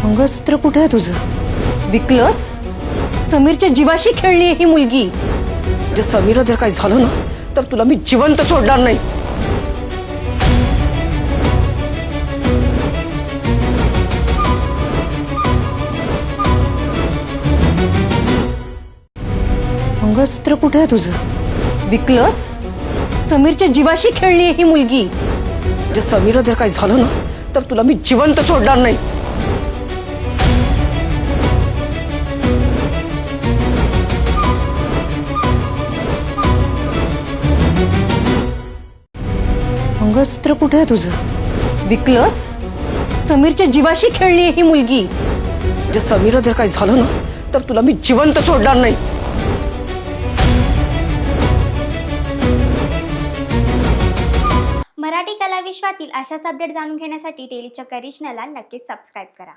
मंगळसूत्र कुठे आहे तुझं? विकलंस? समीरच्या जीवाशी खेळली आहे ही मुलगी. जे समीरला जर काही झालं ना तर तुला मी जिवंत सोडणार नाही. मंगळसूत्र कुठे आहे तुझं? विकलंस? समीरच्या जीवाशी खेळली आहे ही मुलगी. जे समीरला जर काही झालं ना तर तुला मी जिवंत सोडणार नाही. मंगळसूत्र कुठे आहे तुझं? विकलंस? समीरच्या जीवाशी खेळली आहे ही मुलगी. जे समीरला जर काही झालं ना तर तुला मी जिवंत सोडणार नाही. मराठी कला विश्वातील अशाच अपडेट जाणून घेण्यासाठी डेली चक्कर रिजनला नक्कीच सबस्क्राईब करा.